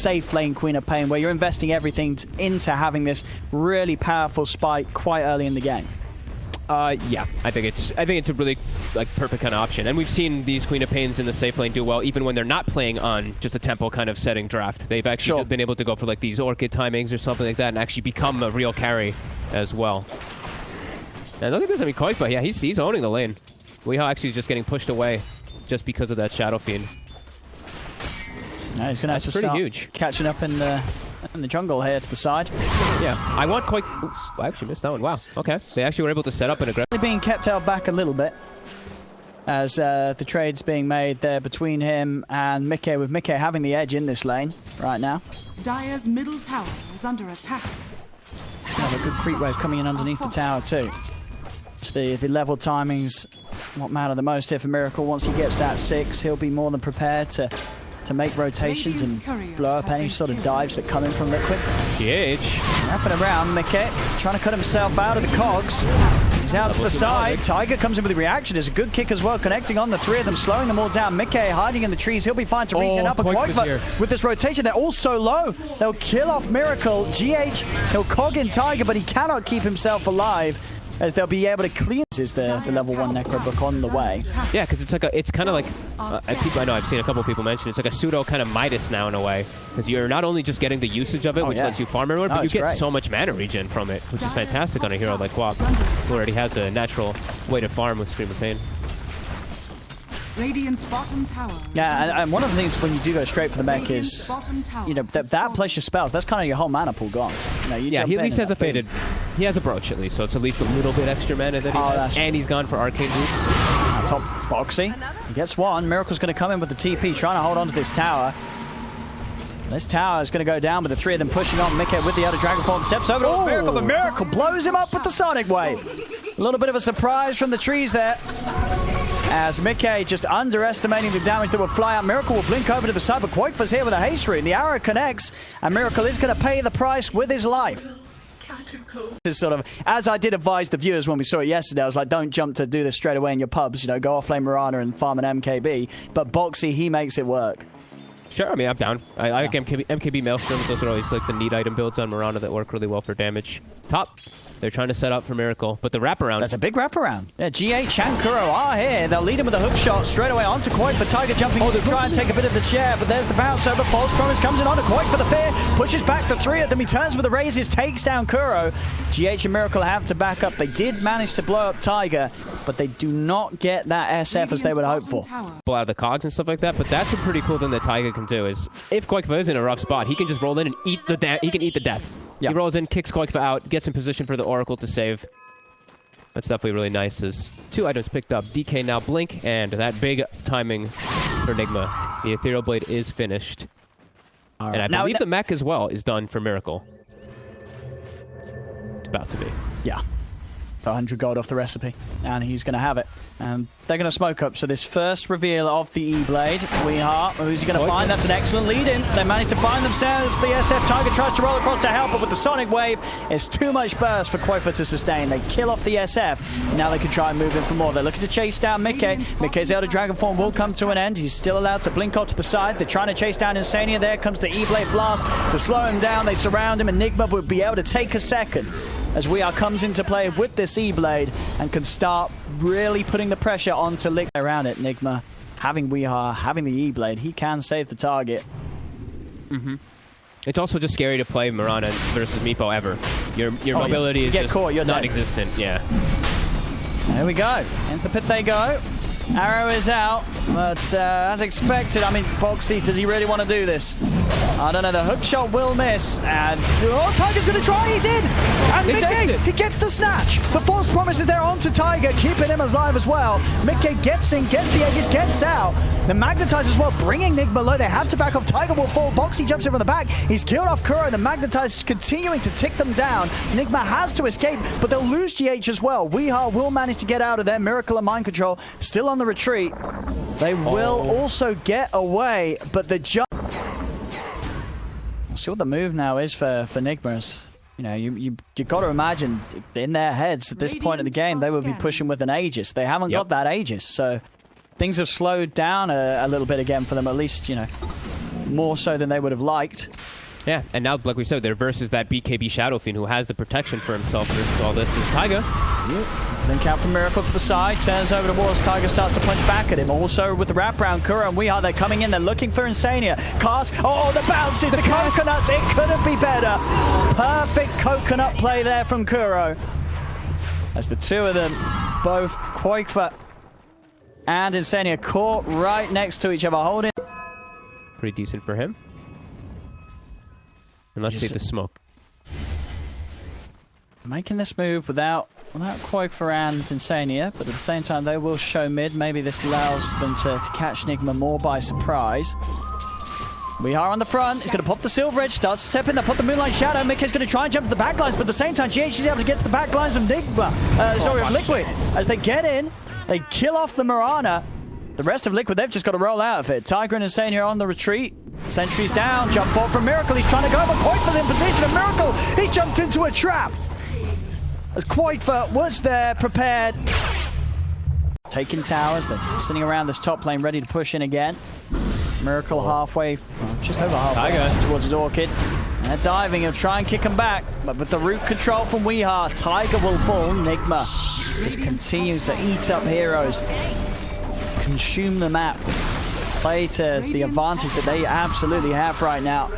safe lane Queen of Pain, where you're investing everything into having this really powerful spike quite early in the game. Yeah, I think it's a really perfect kind of option, and we've seen these Queen of Pains in the safe lane do well, even when they're not playing on just a tempo kind of setting draft. They've actually been able to go for like these Orchid timings or something like that, and actually become a real carry as well. And look at this, I mean, Koifa, yeah, he's owning the lane. Weehaw actually is just getting pushed away just because of that Shadow Fiend. No, he's going to have to start huge. Catching up in the jungle here to the side. Yeah, I want quite... Oops, I actually missed that one. Wow, okay. They actually were able to set up an aggressive... Being kept held back a little bit as the trade's being made there between him and Mickey, with Mickey having the edge in this lane right now. Dire's middle tower is under attack. Another good creep wave coming in underneath the tower too. The level timings what matter the most here for Miracle. Once he gets that 6, he'll be more than prepared to make rotations and blow up any sort of dives that come in from Liquid. GH. Wrapping around, Mickey trying to cut himself out of the cogs. He's out to the side. Tiger comes in with a reaction. There's a good kick as well, connecting on the 3 of them, slowing them all down. Mickey hiding in the trees. He'll be fine to reach an upper Quoifa with this rotation. They're all so low. They'll kill off Miracle. GH, he'll cog in Tiger, but he cannot keep himself alive, as they'll be able to clear the level 1 Necro book on the way. Yeah, because it's kind of like, I know I've seen a couple people mention, it's like a pseudo kind of Midas now in a way, because you're not only just getting the usage of it, which lets you farm everywhere, but you get so much mana regen from it, which is fantastic on a hero like Guap, who already has a natural way to farm with Scream of Pain. Radiant's bottom tower. Yeah, and one of the things when you do go straight for the mech is, you know, that plus your spells, that's kind of your whole mana pool gone. You know, yeah, he at least has a faded. He has a brooch at least, so it's at least a little bit extra mana that he has. And he's gone for Arcane Boots. Top Boxy. He gets one. Miracle's going to come in with the TP, trying to hold on to this tower. This tower is going to go down with the 3 of them pushing on. Mickey with the other Dragon Form steps over to Miracle, but Miracle blows him up with the Sonic Wave. A little bit of a surprise from the trees there, as Mickey just underestimating the damage that would fly out. Miracle will blink over to the side, but Quoifa's here with a haste rune. The arrow connects, and Miracle is going to pay the price with his life. This sort of, as I did advise the viewers when we saw it yesterday, I was like, don't jump to do this straight away in your pubs. You know, go off lane Mirana and farm an MKB. But Boxy, he makes it work. Sure, I mean, I'm down. I like MKB Maelstroms. Those are always like the neat item builds on Mirana that work really well for damage. Top. They're trying to set up for Miracle, but the wraparound... That's a big wraparound. Yeah, GH and Kuro are here. They'll lead him with a hook shot straight away onto Quoifa. Tiger jumping to try and take a bit of the share, but there's the bounce over. False Promise comes in onto Quoifa. The fear pushes back the 3 of them. He turns with the raises, takes down Kuro. GH and Miracle have to back up. They did manage to blow up Tiger, but they do not get that SF as they would hope for. Blow out the cogs and stuff like that, but that's a pretty cool thing that Tiger can do is, if Quoifa is in a rough spot, he can just roll in and eat the death. Yep. He rolls in, kicks Quoifa out, gets in position for the Oracle to save. That's definitely really nice. As 2 items picked up. DK now Blink, and that big timing for Nigma. The Ethereal Blade is finished. And I believe the mech as well is done for Miracle. It's about to be. Yeah. 100 gold off the recipe, and he's going to have it. And they're going to smoke up. So this first reveal of the E-Blade, Weehaw, who's he going to find? That's an excellent lead-in. They managed to find themselves. The SF Tiger tries to roll across to help, but with the Sonic Wave, it's too much burst for Quoifa to sustain. They kill off the SF. Now they can try and move in for more. They're looking to chase down Mickey. Mickey's Elder Dragon Form will come to an end. He's still allowed to blink off to the side. They're trying to chase down Insania. There comes the E-Blade Blast to slow him down. They surround him, and Nigma would be able to take a second as Weehaw comes into play with this E-Blade and can start really putting the pressure onto Lick around it. Nigma having Weehaw, having the E-Blade, he can save the target. It's also just scary to play Mirana versus Meepo ever. Your mobility is just non-existent. Yeah. There we go. Into the pit they go. Arrow is out, but as expected, I mean, Boxy, does he really want to do this? I don't know, the hook shot will miss, and Tiger's going to try, he's in! And Mickey, he gets the snatch! The false promise is there onto Tiger, keeping him alive as well. Mickey gets in, gets the edges, gets out. The Magnetize as well, bringing Nigma low. They have to back off, Tiger will fall, Boxy jumps in from the back, he's killed off Kuro, the Magnetize is continuing to tick them down. Nigma has to escape, but they'll lose GH as well. Weehaw will manage to get out of there, Miracle and Mind Control still on the retreat. They will also get away, but the jump... We'll see what the move now is for Nigma. You know, you got to imagine in their heads at this point in the game they would be pushing with an Aegis. They haven't got that Aegis, so things have slowed down a little bit again for them. At least, you know, more so than they would have liked. Yeah, and now, like we said, they're versus that BKB Shadow Fiend who has the protection for himself versus all this is Taiga. Link out from Miracle to the side, turns over towards Taiga, starts to punch back at him. Also with the wraparound, Kuro and Weehaw, they're coming in, they're looking for Insania. Cast, oh, the bounces, the coconuts, it couldn't be better. Perfect coconut play there from Kuro. As the two of them, both Quakefa and Insania, caught right next to each other, holding. Pretty decent for him. And let's see the smoke. Making this move without Quakefa and Insania, but at the same time they will show mid. Maybe this allows them to catch Nigma more by surprise. We are on the front. He's going to pop the Silver Edge, starts to step in there, pop the Moonlight Shadow. Mickey's going to try and jump to the backlines, but at the same time, GH is able to get to the backlines of of Liquid. As they get in, they kill off the Mirana. The rest of Liquid, they've just got to roll out of it. Tiger and Insania are on the retreat. Sentry's down, jump forward from Miracle. He's trying to go, but Quakefa's in position, and Miracle, he jumped into a trap. As Quakefa was there, prepared. Taking towers, they're sitting around this top lane, ready to push in again. Miracle halfway, well, just over halfway towards his Orchid. And they're diving, he'll try and kick him back. But with the root control from Weehaw, Tiger will fall. Nigma just continues to eat up heroes. Consume the map. Play to the advantage that they absolutely have right now.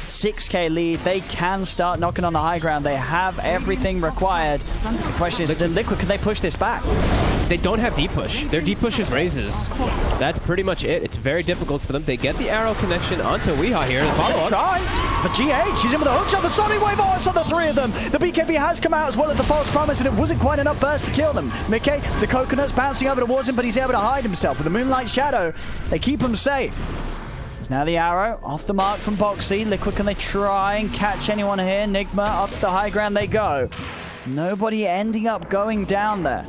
6k lead, they can start knocking on the high ground. They have everything required. The question is, the Liquid, can they push this back? They don't have deep push. Their deep push is raises. That's pretty much it. It's very difficult for them. They get the arrow connection onto Weehaw here. Try, but GH, he's in with a hook shot. The Sonic Wave on the three of them. The BKB has come out as well as the False Promise, and it wasn't quite enough burst to kill them. Mickey, the coconuts bouncing over towards him, but he's able to hide himself. With the Moonlight Shadow, they keep him safe. There's now the arrow off the mark from Boxy. Liquid, can they try and catch anyone here? Nigma up to the high ground they go. Nobody ending up going down there.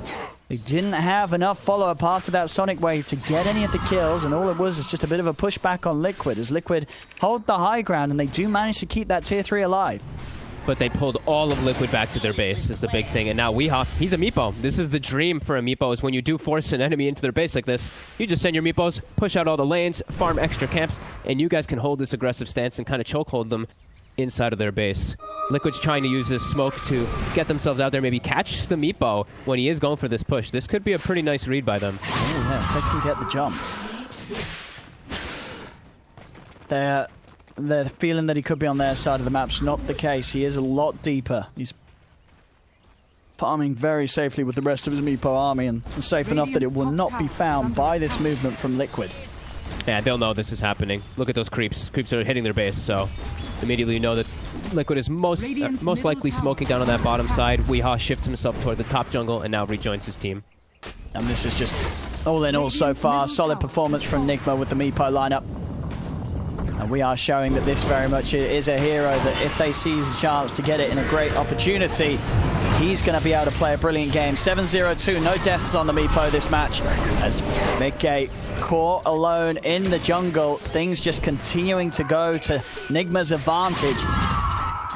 They didn't have enough follow-up after that Sonic Wave to get any of the kills, and all it was is just a bit of a pushback on Liquid, as Liquid hold the high ground, and they do manage to keep that tier 3 alive. But they pulled all of Liquid back to their base is the big thing. And now Weehaw, he's a meepo. This is the dream for a meepo, is when you do force an enemy into their base like this, you just send your meepos, push out all the lanes, farm extra camps, and you guys can hold this aggressive stance and kind of chokehold them inside of their base. Liquid's trying to use this smoke to get themselves out there, maybe catch the meepo when he is going for this push. This could be a pretty nice read by them. Oh yeah, if they can get the jump. They're feeling that he could be on their side of the map's not the case. He is a lot deeper. He's farming very safely with the rest of his meepo army, and safe enough that it will not be found by this movement from Liquid. Yeah, they'll know this is happening. Look at those creeps. Creeps are hitting their base, so immediately you know that Liquid is most likely smoking down on that bottom side. Weehaw shifts himself toward the top jungle and now rejoins his team. And this is just all in all so far. Solid performance from Nigma with the meepo lineup. And we are showing that this very much is a hero that if they seize a chance to get it in a great opportunity, he's going to be able to play a brilliant game. 7-0-2, no deaths on the meepo this match. As Mickey caught alone in the jungle, things just continuing to go to Nigma's advantage.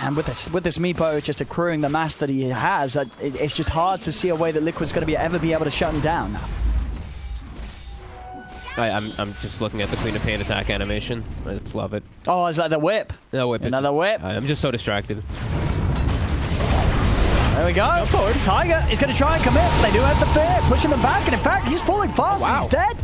And with this meepo just accruing the mass that he has, it's just hard to see a way that Liquid's going to ever be able to shut him down. I'm just looking at the Queen of Pain attack animation. I just love it. Oh, is that the whip? No whip. Another whip. I'm just so distracted. There we go. Forward. Tiger is going to try and commit. They do have the fear, pushing them back, and in fact, he's falling fast. Wow. He's dead.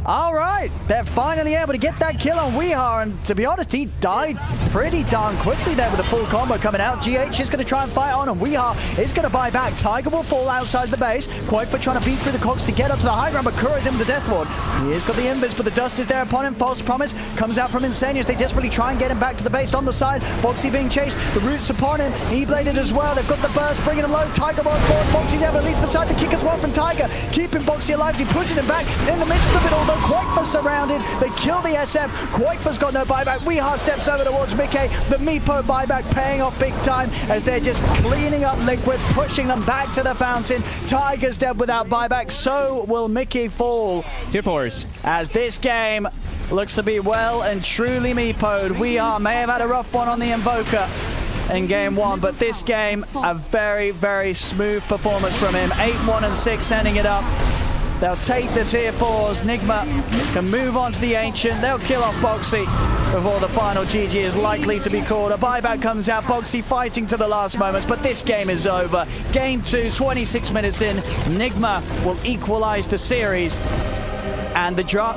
All right, they're finally able to get that kill on Weehaw, and to be honest, he died pretty darn quickly there with a full combo coming out. GH is going to try and fight on, and Weehaw is going to buy back. Tiger will fall outside the base. Quakefa trying to beat through the cogs to get up to the high ground, but Kuro's in with the Death Ward. He has got the invis, but the dust is there upon him. False Promise comes out from Insania as they desperately try and get him back to the base on the side. Boxy being chased, the roots upon him. E-bladed as well. They've got the burst, bringing him low. Tiger rolls forward. Boxy's able to leave the side. The kick as well from Tiger, keeping Boxy alive. He's pushing him back in the midst of it, although Quakefa's surrounded. They kill the SF. Quakefa's got no buyback. Weehaw steps over towards Mickey. The meepo buyback paying off big time as they're just cleaning up Liquid, pushing them back to the fountain. Tiger's dead without buyback. So will Mickey fall. Tier 4s. As this game looks to be well and truly meepoed. Weehaw may have had a rough one on the Invoker in game 1, but this game, a very, very smooth performance from him. 8-1 and 6 ending it up. They'll take the tier 4s. Nigma can move on to the Ancient. They'll kill off Boxy before the final GG is likely to be called. A buyback comes out. Boxy fighting to the last moments, but this game is over. Game 2, 26 minutes in. Nigma will equalize the series. And the draw...